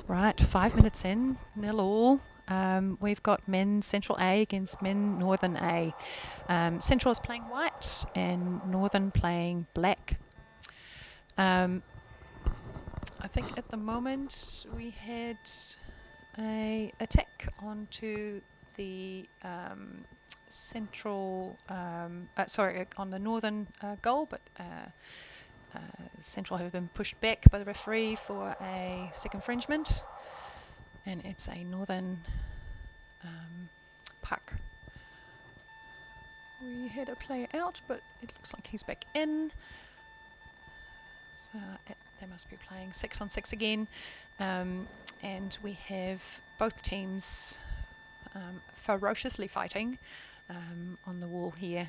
Right, 5 minutes in, 0-all. We've got men Central A against men Northern A. Central is playing white and Northern playing black. I think at the moment we had a attack onto the Central, on the Northern goal, but Central have been pushed back by the referee for a stick infringement, and it's a Northern puck. We had a player out, but it looks like he's back in. So they must be playing 6-on-6 again, and we have both teams ferociously fighting on the wall here,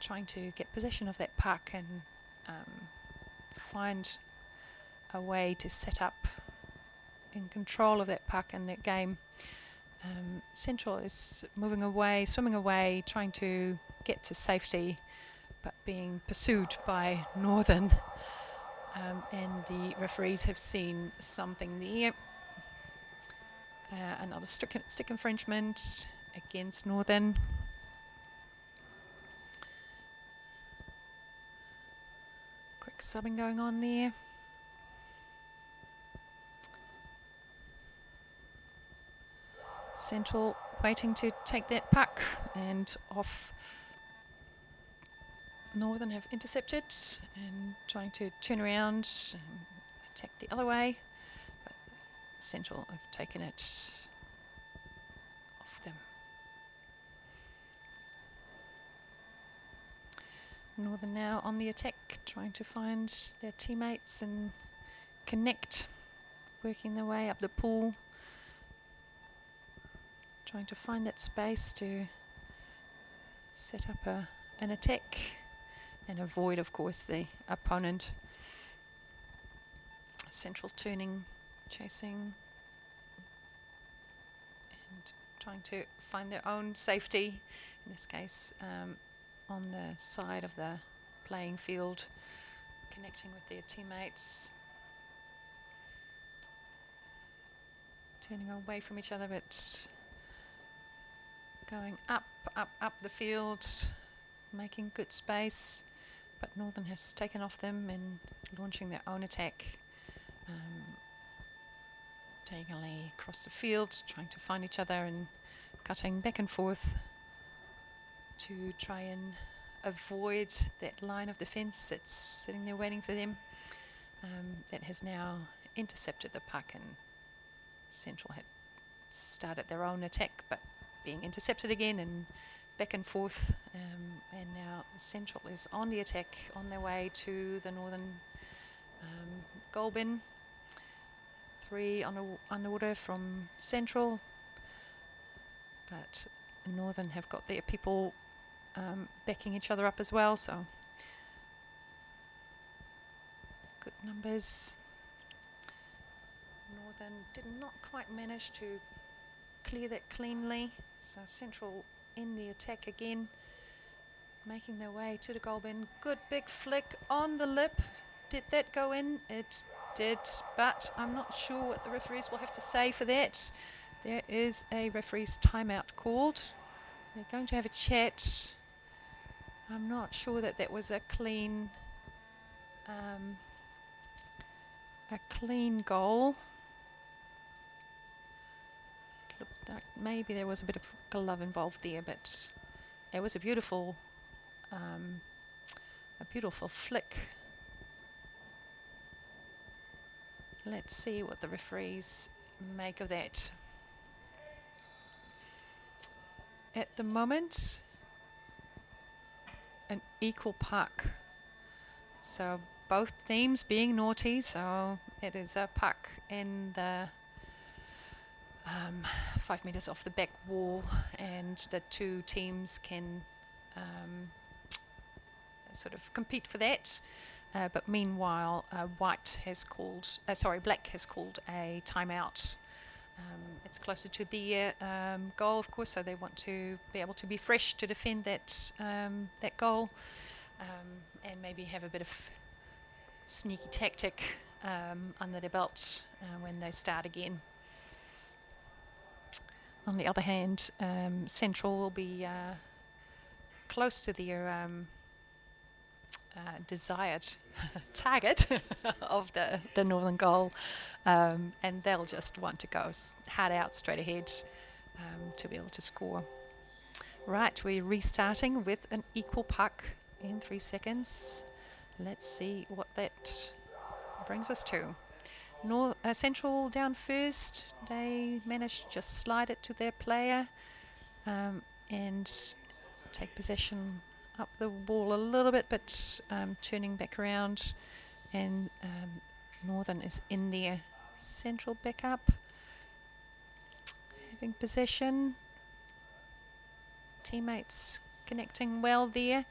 trying to get possession of that puck and find a way to set up in control of that puck and that game. Central is moving away, swimming away, trying to get to safety, but being pursued by Northern. And the referees have seen something there. Another stick infringement against Northern. Quick subbing going on there. Central waiting to take that puck, and off. Northern have intercepted and trying to turn around and attack the other way, but Central have taken it off them. Northern now on the attack, trying to find their teammates and connect, working their way up the pool, trying to find that space to set up an attack and avoid, of course, the opponent. Central turning, chasing, and trying to find their own safety, in this case on the side of the playing field, connecting with their teammates, turning away from each other, but going up the field, making good space, but Northern has taken off them and launching their own attack, diagonally across the field, trying to find each other and cutting back and forth to try and avoid that line of defence that's sitting there waiting for them. That has now intercepted the puck, and Central had started their own attack, but being intercepted again and back and forth, and now Central is on the attack on their way to the Northern goal bin. 3 underwater from Central, but Northern have got their people backing each other up as well, so good numbers. Northern did not quite manage to clear that cleanly, so Central in the attack again, making their way to the goal bin. Good big flick on the lip. Did that go in? It did, but I'm not sure what the referees will have to say for that. There is a referee's timeout called. They're going to have a chat. I'm not sure that that was a clean goal. Looked like maybe there was a bit of glove involved there, but it was a beautiful flick. Let's see what the referees make of that. At the moment, an equal puck. So both teams being naughty, so it is a puck in the 5 meters off the back wall, and the two teams can sort of compete for that. But meanwhile, black has called a timeout. It's closer to the goal, of course, so they want to be able to be fresh to defend that goal, and maybe have a bit of sneaky tactic under their belt when they start again. On the other hand, Central will be close to their desired target of the northern goal, and they'll just want to go hard out straight ahead to be able to score. Right, we're restarting with an equal puck in 3 seconds. Let's see what that brings us to. Central down first. They managed to just slide it to their player and take possession up the wall a little bit, but turning back around, and Northern is in there. Central back up, having possession. Teammates connecting well there,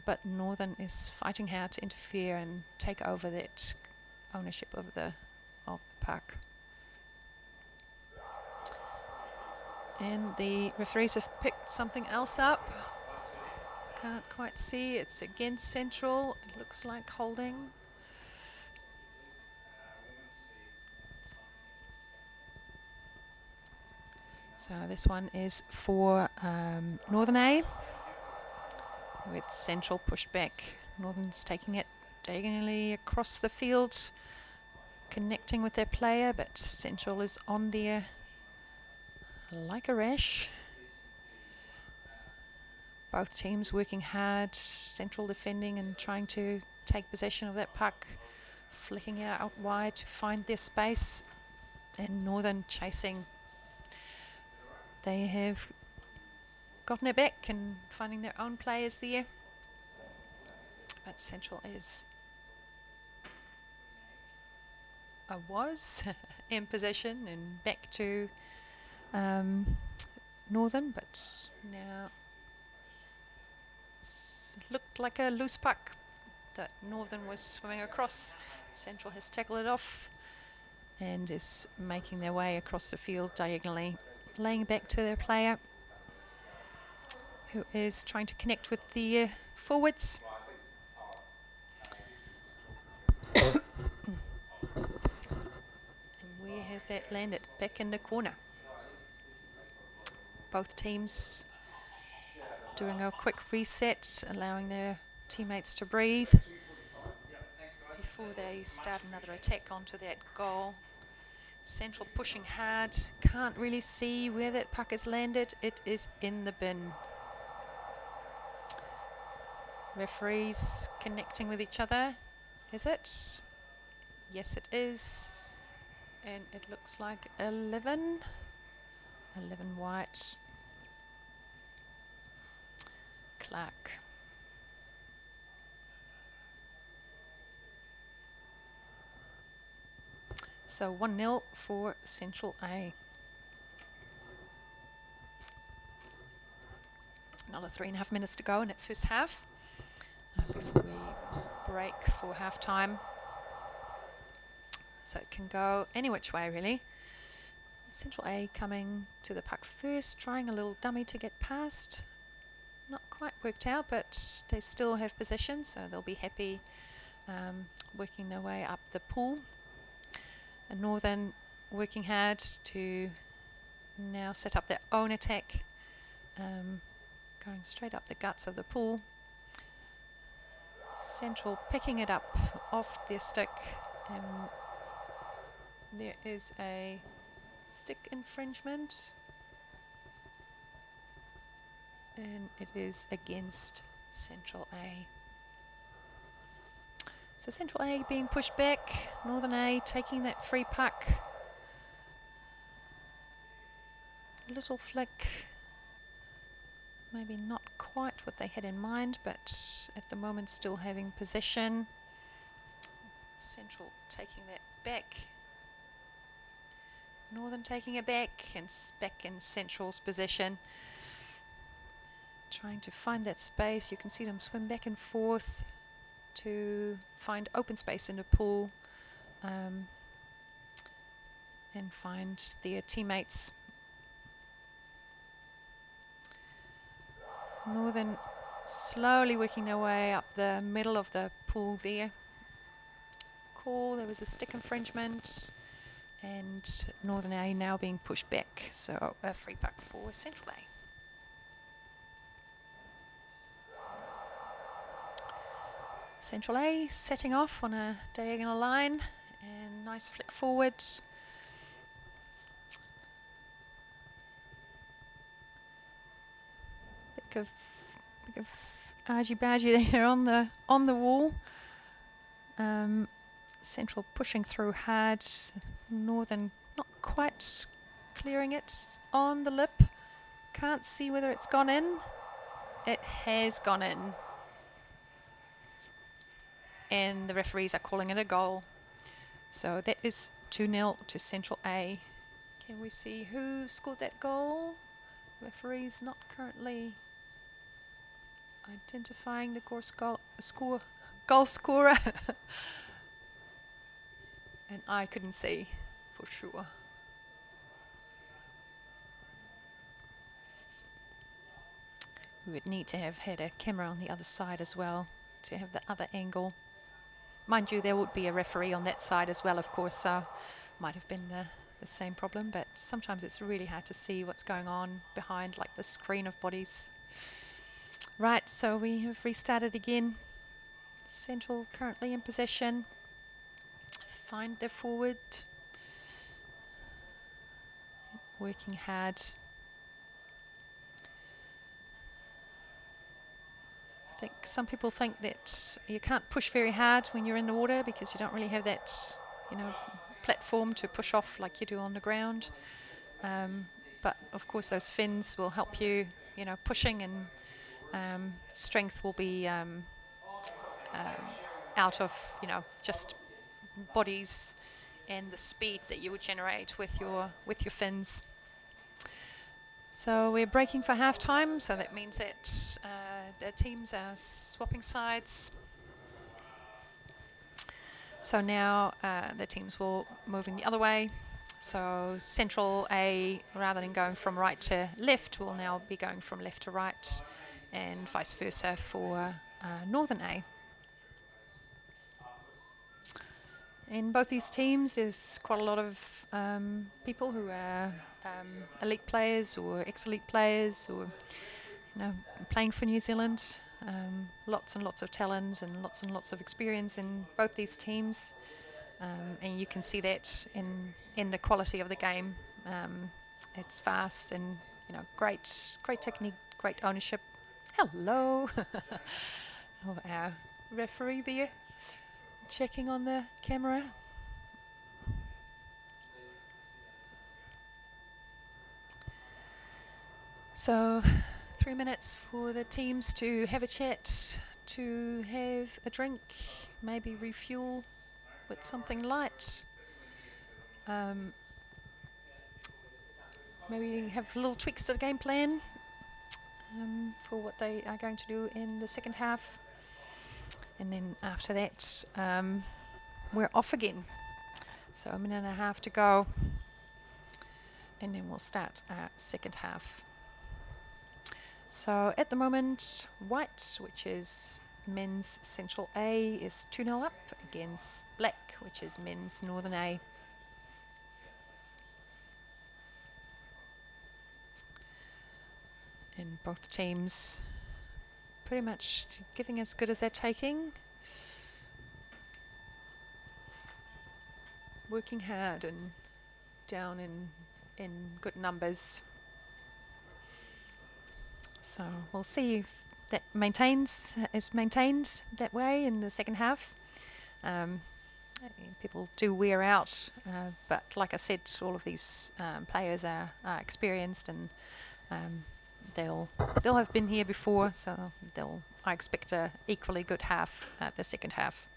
but Northern is fighting hard to interfere and take over that ownership of the puck. And the referees have picked something else up. Can't quite see. It's against Central. It looks like holding. So this one is for Northern A, with Central pushed back. Northern's taking it diagonally across the field, connecting with their player, but Central is on there like a rash. Both teams working hard, Central defending and trying to take possession of that puck, flicking it out wide to find their space, and Northern chasing. They have gotten it back and finding their own players there, but Central was in possession and back to Northern, but now looked like a loose puck that Northern was swimming across. Central has tackled it off and is making their way across the field diagonally, laying back to their player, who is trying to connect with the forwards. And where has that landed? Back in the corner. Both teams doing a quick reset, allowing their teammates to breathe before they start another attack onto that goal. Central pushing hard. Can't really see where that puck has landed. It is in the bin. Referees connecting with each other. Is it? Yes, it is. And it looks like 11. 11 white. Clark. So 1-0 for Central A. Another 3.5 minutes to go in that first half before we break for half time. So it can go any which way really. Central A coming to the puck first, trying a little dummy to get past. Not quite worked out, but they still have possession, so they'll be happy working their way up the pool. And Northern working hard to now set up their own attack, going straight up the guts of the pool. Central picking it up off their stick, and there is a stick infringement, and it is against Central A. So Central A being pushed back, Northern A taking that free puck. Little flick, maybe not quite what they had in mind, but at the moment still having possession. Central taking that back. Northern taking it back, and back in Central's possession. Trying to find that space. You can see them swim back and forth to find open space in the pool and find their teammates. Northern slowly working their way up the middle of the pool there. call. There was a stick infringement, and Northern A now being pushed back. So a free puck for Central A. Central A setting off on a diagonal line, and nice flick forward. Bit of argy-bargy there on the wall. Central pushing through hard. Northern not quite clearing it on the lip. Can't see whether it's gone in. It has gone in. And the referees are calling it a goal. So that is 2-0 to Central A. Can we see who scored that goal? Referees not currently identifying the goal scorer. And I couldn't see for sure. We would need to have had a camera on the other side as well to have the other angle. Mind you, there would be a referee on that side as well, of course, so might have been the same problem, but sometimes it's really hard to see what's going on behind like the screen of bodies. Right, so we have restarted again. Central currently in possession. Find their forward. Working hard. I think some people think that you can't push very hard when you're in the water because you don't really have that, platform to push off like you do on the ground. But of course those fins will help you, pushing, and strength will be out of, just bodies and the speed that you would generate with your fins. So we're breaking for half time, so that means that the teams are swapping sides. So now the teams will moving the other way. So Central A, rather than going from right to left, will now be going from left to right, and vice versa for Northern A. In both these teams, there's quite a lot of people who are elite players or ex-elite players, or playing for New Zealand. Lots and lots of talent and lots of experience in both these teams, and you can see that in the quality of the game. It's fast and great technique, great ownership. Hello, our referee there, checking on the camera. So 3 minutes for the teams to have a chat, to have a drink, maybe refuel with something light. Maybe have little tweaks to the game plan for what they are going to do in the second half. And then after that, we're off again. So a minute and a half to go. And then we'll start our second half. So at the moment, white, which is men's Central A, is 2-0 up against black, which is men's Northern A. And both teams pretty much giving as good as they're taking. Working hard and down in good numbers. So we'll see if that is maintained that way in the second half. People do wear out, but like I said, all of these players are experienced, and they'll have been here before, so I expect a equally good half at the second half.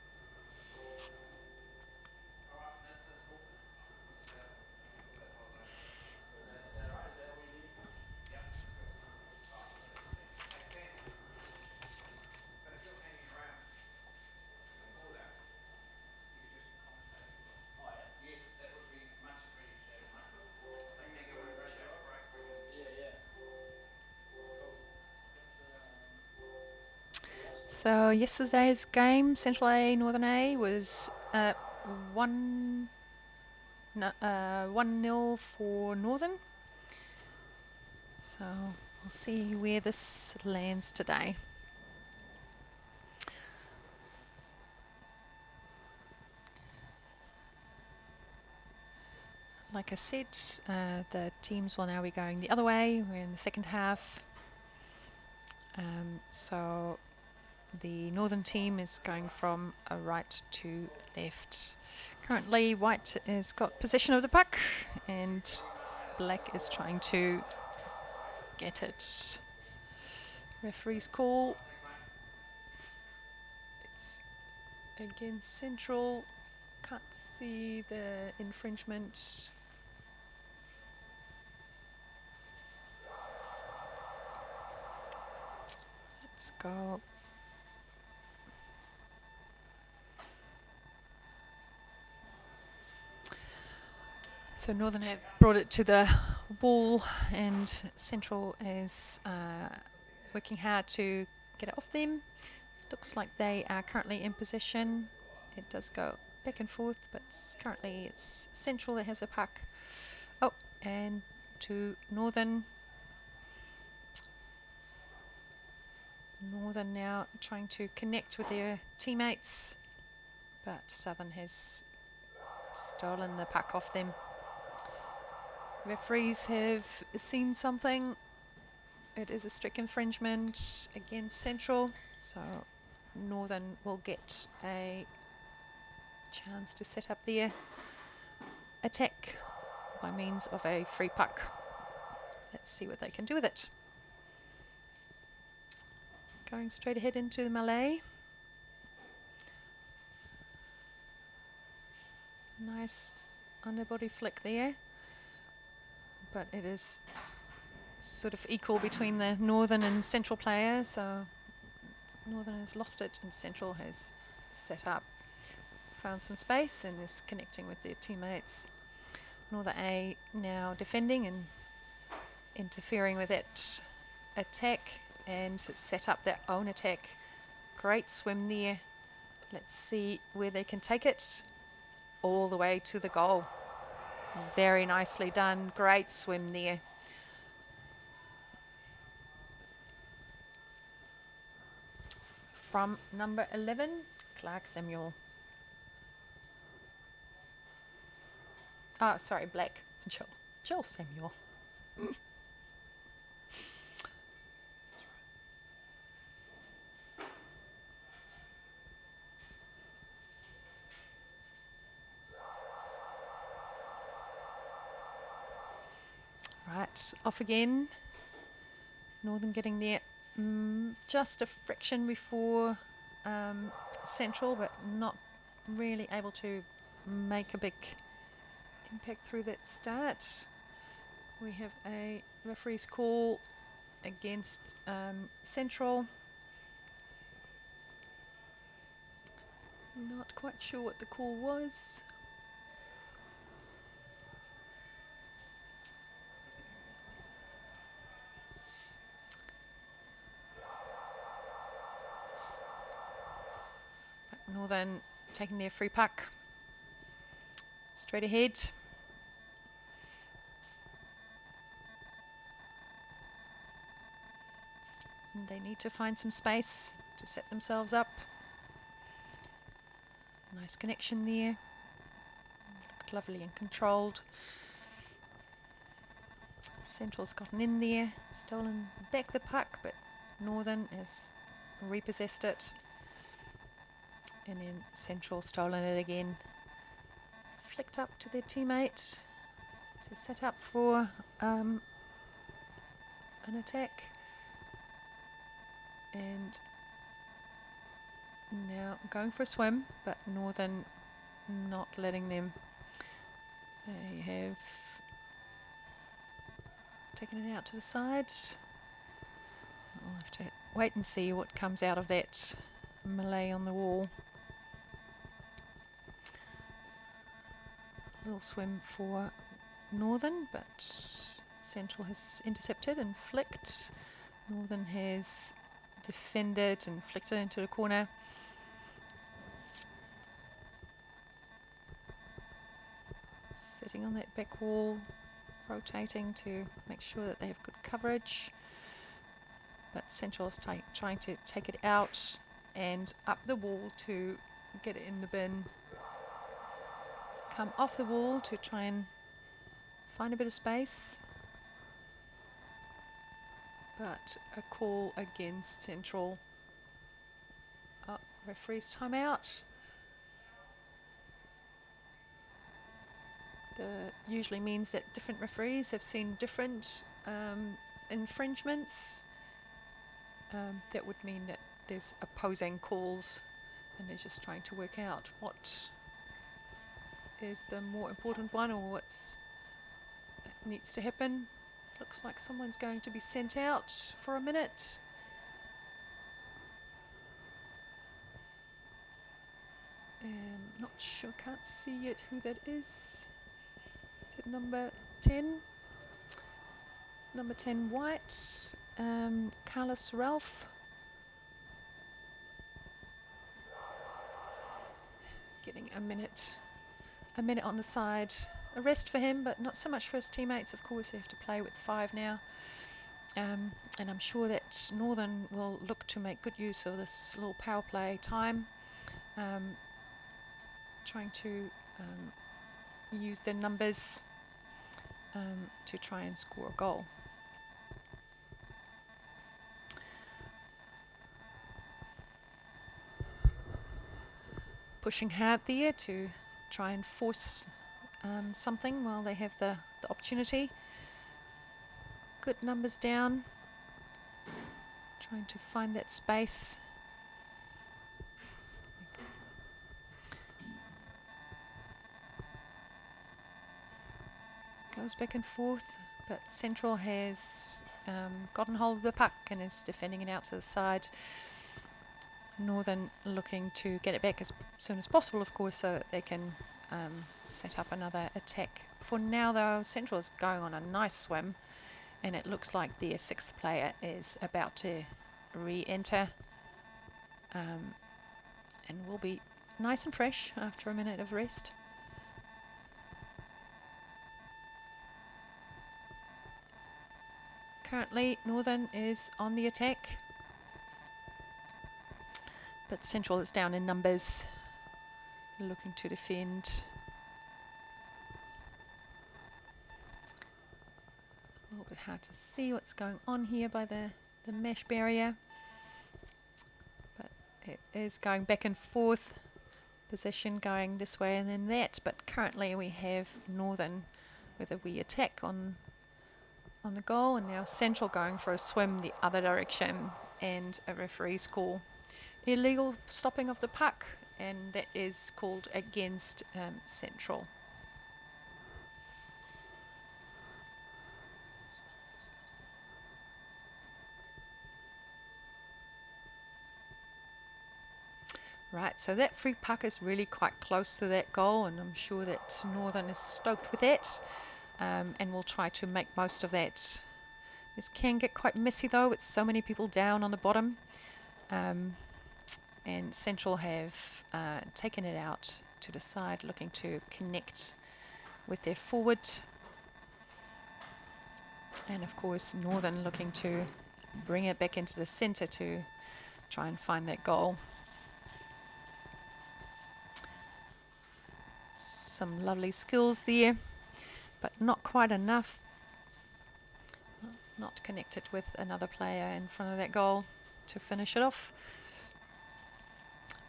So yesterday's game, Central A, Northern A, was 1-0 for Northern. So we'll see where this lands today. Like I said, the teams will now be going the other way. We're in the second half. So the Northern team is going from right to left. Currently, White has got possession of the puck and Black is trying to get it. Referee's call. It's against Central. Can't see the infringement. Let's go. So Northern had brought it to the wall and Central is working hard to get it off them. Looks like they are currently in possession. It does go back and forth, but currently it's Central that has a puck. Oh, and to Northern. Northern now trying to connect with their teammates, but Southern has stolen the puck off them. Referees have seen something. It is a strict infringement against Central, so Northern will get a chance to set up their attack by means of a free puck. Let's see what they can do with it. Going straight ahead into the melee. Nice underbody flick there, but it is sort of equal between the Northern and Central players, so Northern has lost it and Central has set up, found some space and is connecting with their teammates. Northern A now defending and interfering with that attack and set up their own attack. Great swim there. Let's see where they can take it. All the way to the goal. Very nicely done. Great swim there. From number 11, Clark Samuel. Oh, sorry, Black. Joel Samuel. Right, off again. Northern getting there just a fraction before Central, but not really able to make a big impact through that start. We have a referee's call against Central. Not quite sure what the call was. Northern taking their free puck straight ahead. And they need to find some space to set themselves up. Nice connection there. Looked lovely and controlled. Central's gotten in there, stolen back the puck, but Northern has repossessed it. And then Central stolen it again. Flicked up to their teammate to set up for an attack. And now going for a swim, but Northern not letting them. They have taken it out to the side. I'll have to wait and see what comes out of that melee on the wall. Little swim for Northern, but Central has intercepted and flicked. Northern has defended and flicked it into the corner. sitting on that back wall, rotating to make sure that they have good coverage. But Central is trying to take it out and up the wall to get it in the bin. Come off the wall to try and find a bit of space. But a call against Central. Oh, referee's timeout. Usually means that different referees have seen different infringements. That would mean that there's opposing calls and they're just trying to work out what is the more important one or what's needs to happen. Looks like someone's going to be sent out for a minute. Not sure, can't see yet who that is. Is it number 10? Number 10 white, Carlos Ralph. Getting a minute on the side. A rest for him, but not so much for his teammates. Of course, they have to play with 5 now. And I'm sure that Northern will look to make good use of this little power play time. Trying to use their numbers to try and score a goal. Pushing hard there to try and force something while they have the opportunity. Good numbers down. Trying to find that space. Goes back and forth, but Central has gotten hold of the puck and is defending it out to the side. Northern looking to get it back as soon as possible, of course, so that they can set up another attack. For now, though, Central is going on a nice swim, and it looks like their 6th player is about to re-enter and will be nice and fresh after a minute of rest. Currently, Northern is on the attack, but Central is down in numbers, looking to defend. A little bit hard to see what's going on here by the mesh barrier, but it is going back and forth, possession going this way and then that, but currently we have Northern with a wee attack on the goal, and now Central going for a swim the other direction, and a referee's call. Illegal stopping of the puck, and that is called against Central. Right, so that free puck is really quite close to that goal, and I'm sure that Northern is stoked with that. And we'll try to make most of that. This can get quite messy though, with so many people down on the bottom. And Central have taken it out to the side, looking to connect with their forward. And of course, Northern looking to bring it back into the centre to try and find that goal. Some lovely skills there, but not quite enough. Not connected with another player in front of that goal to finish it off.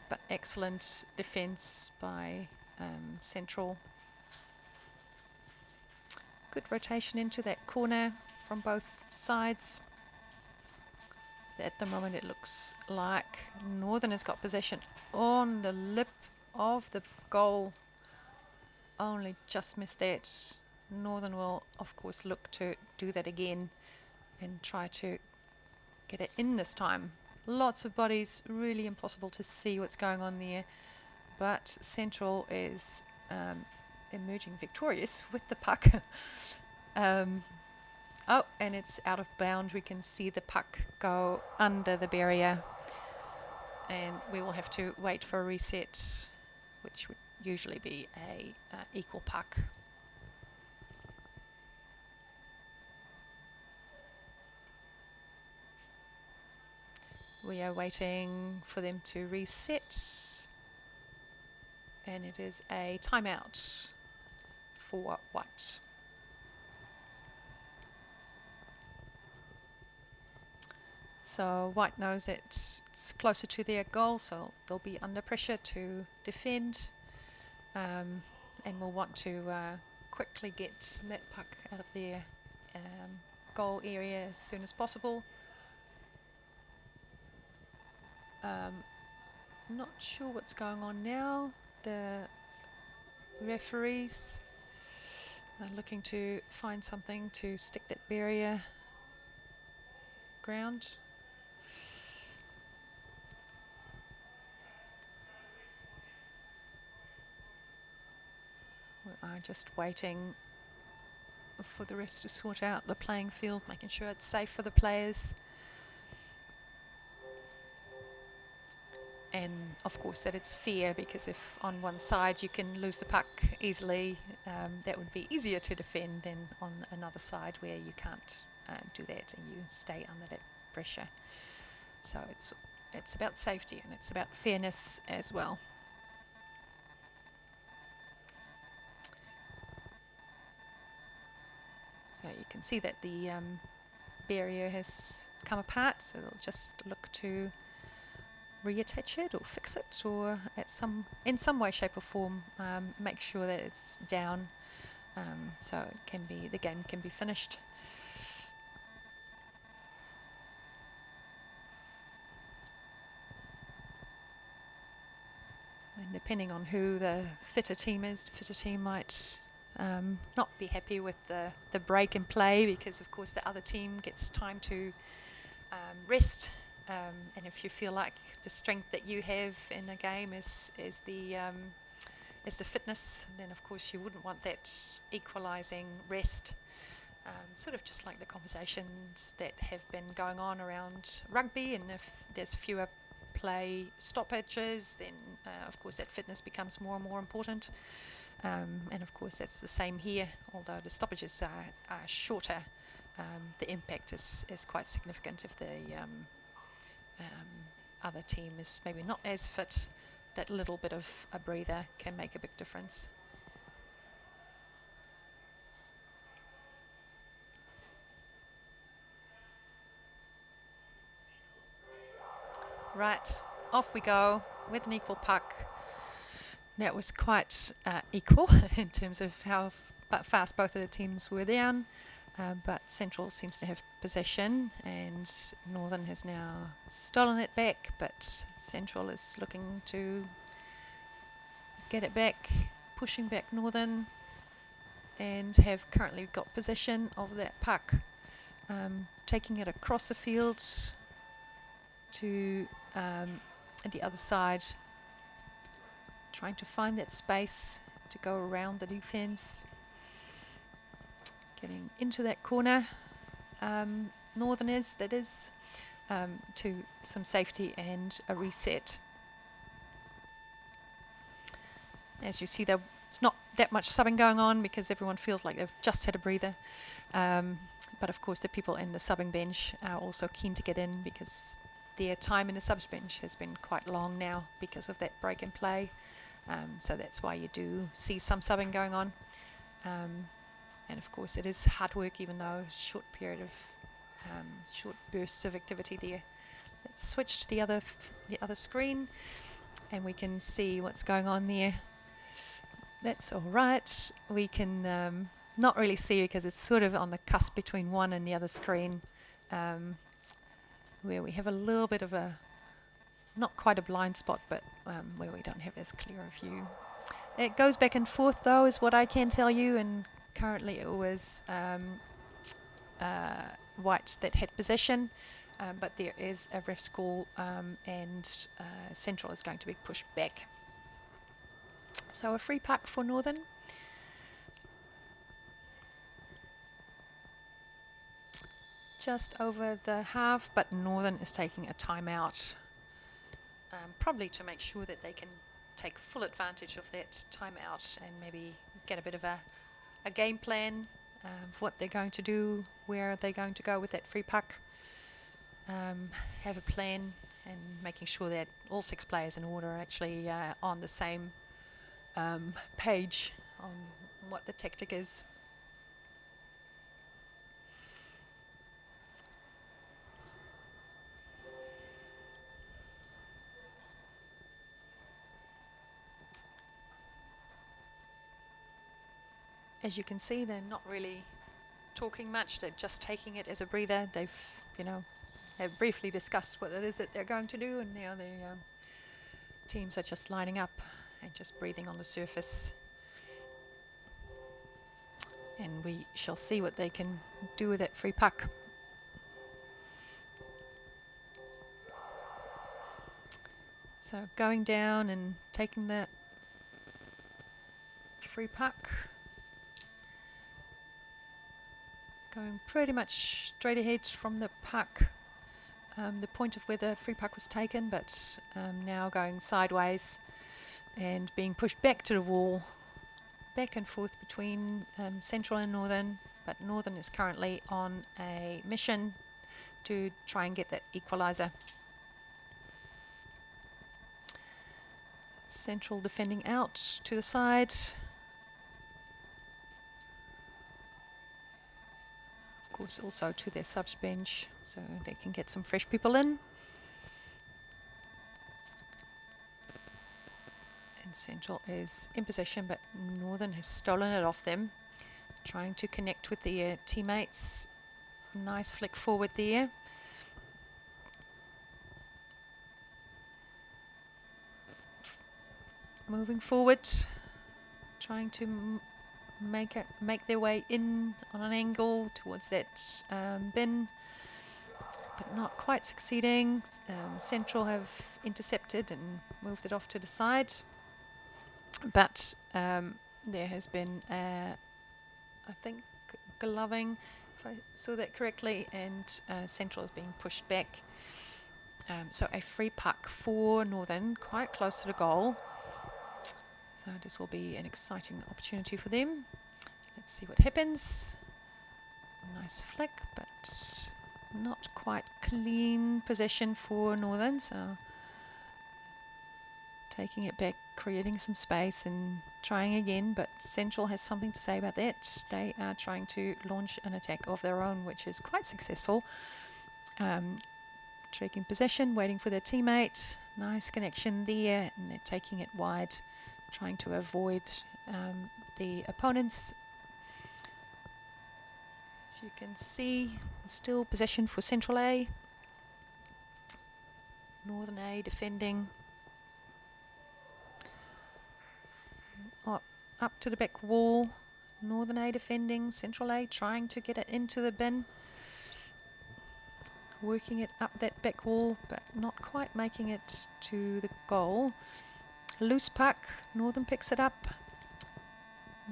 But excellent defence by Central. Good rotation into that corner from both sides. At the moment it looks like Northern has got possession on the lip of the goal. Only just missed that. Northern will of course look to do that again and try to get it in this time. Lots of bodies, really impossible to see what's going on there, but Central is emerging victorious with the puck. Oh, and it's out of bound. We can see the puck go under the barrier, and we will have to wait for a reset, which would usually be a equal puck. we are waiting for them to reset, and it is a timeout for white. So white knows that it's closer to their goal, so they'll be under pressure to defend, and will want to quickly get that puck out of their goal area as soon as possible. Not sure what's going on now. The referees are looking to find something to stick that barrier ground. We are just waiting for the refs to sort out the playing field, making sure it's safe for the players. And of course that it's fair, because if on one side you can lose the puck easily, that would be easier to defend than on another side where you can't do that and you stay under that pressure. So it's about safety, and it's about fairness as well. So you can see that the barrier has come apart, so they'll just look to reattach it or fix it, or in some way, shape or form make sure that it's down, so the game can be finished. And depending on who the fitter team is, the fitter team might not be happy with the break in play, because of course the other team gets time to rest, and if you feel like the strength that you have in a game is the fitness, then of course you wouldn't want that equalising rest, sort of just like the conversations that have been going on around rugby. And if there's fewer play stoppages, then of course that fitness becomes more and more important. And of course that's the same here, although the stoppages are shorter, the impact is quite significant. If the other team is maybe not as fit, that little bit of a breather can make a big difference. Right, off we go with an equal puck. That was quite equal in terms of how fast both of the teams were down, but Central seems to have possession, and Northern has now stolen it back, but Central is looking to get it back, pushing back Northern, and have currently got possession of that puck, taking it across the field to the other side, trying to find that space to go around the defense, getting into that corner, Northern is, to some safety and a reset. As you see, there's not that much subbing going on because everyone feels like they've just had a breather, but of course the people in the subbing bench are also keen to get in, because their time in the subs bench has been quite long now because of that break in play. So that's why you do see some subbing going on, and of course it is hard work, even though short period of short bursts of activity there. Let's switch to the other screen, and we can see what's going on there. That's all right. We can not really see because it's sort of on the cusp between one and the other screen, where we have a little bit of a, not quite a blind spot, but where we don't have as clear a view. It goes back and forth though, is what I can tell you, and currently it was White that had possession, but there is a ref's call, and Central is going to be pushed back. So a free puck for Northern. Just over the half, but Northern is taking a timeout, probably to make sure that they can take full advantage of that timeout and maybe get a bit of a game plan of what they're going to do, where they're going to go with that free puck, have a plan and making sure that all 6 players in order are actually on the same page on what the tactic is. As you can see, they're not really talking much, they're just taking it as a breather. They've, have briefly discussed what it is that they're going to do, and now the teams are just lining up and just breathing on the surface. And we shall see what they can do with that free puck. So going down and taking the free puck. Going pretty much straight ahead from the puck, the point of where the free puck was taken, but now going sideways and being pushed back to the wall, back and forth between Central and Northern, but Northern is currently on a mission to try and get that equaliser. Central defending out to the side. Of course, also to their subs bench, so they can get some fresh people in. And Central is in possession, but Northern has stolen it off them, trying to connect with their teammates. Nice flick forward there. Moving forward, trying to make their way in on an angle towards that bin, but not quite succeeding. Central have intercepted and moved it off to the side, but there has been I think gloving, if I saw that correctly, and Central is being pushed back. So a free puck for Northern, quite close to the goal. So this will be an exciting opportunity for them. Let's see what happens. Nice flick, but not quite clean possession for Northern. So taking it back, creating some space and trying again, but Central has something to say about that. They are trying to launch an attack of their own, which is quite successful. Taking possession, waiting for their teammate. Nice connection there, and they're taking it wide, trying to avoid the opponents. As you can see, still possession for Central A. Northern A defending. Up to the back wall. Northern A defending. Central A trying to get it into the bin. Working it up that back wall, but not quite making it to the goal. Loose puck, Northern picks it up.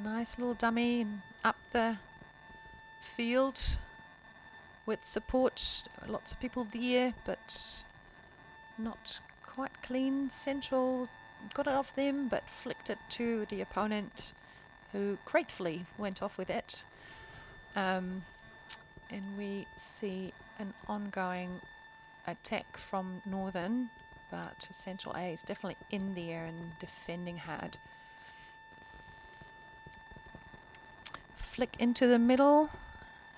Nice little dummy and up the field with support. Lots of people there, but not quite clean. Central got it off them, but flicked it to the opponent, who gratefully went off with it. And we see an ongoing attack from Northern, but Central A is definitely in there and defending hard. Flick into the middle,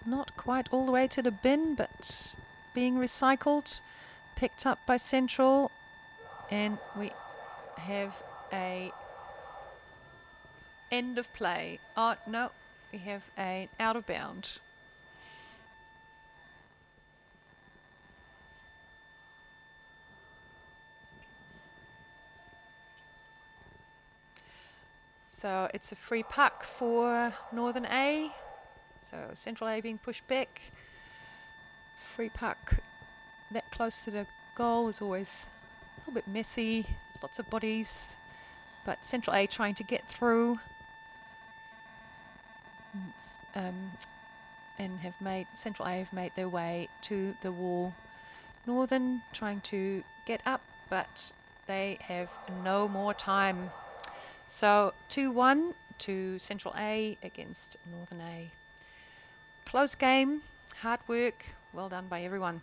not quite all the way to the bin, but being recycled, picked up by Central, and we have a end of play. Oh no, we have an out of bound. So it's a free puck for Northern A. So Central A being pushed back. Free puck that close to the goal is always a little bit messy. Lots of bodies. But Central A trying to get through. And Central A have made their way to the wall. Northern trying to get up, but they have no more time. So 2-1 to Central A against Northern A. Close game, hard work, well done by everyone.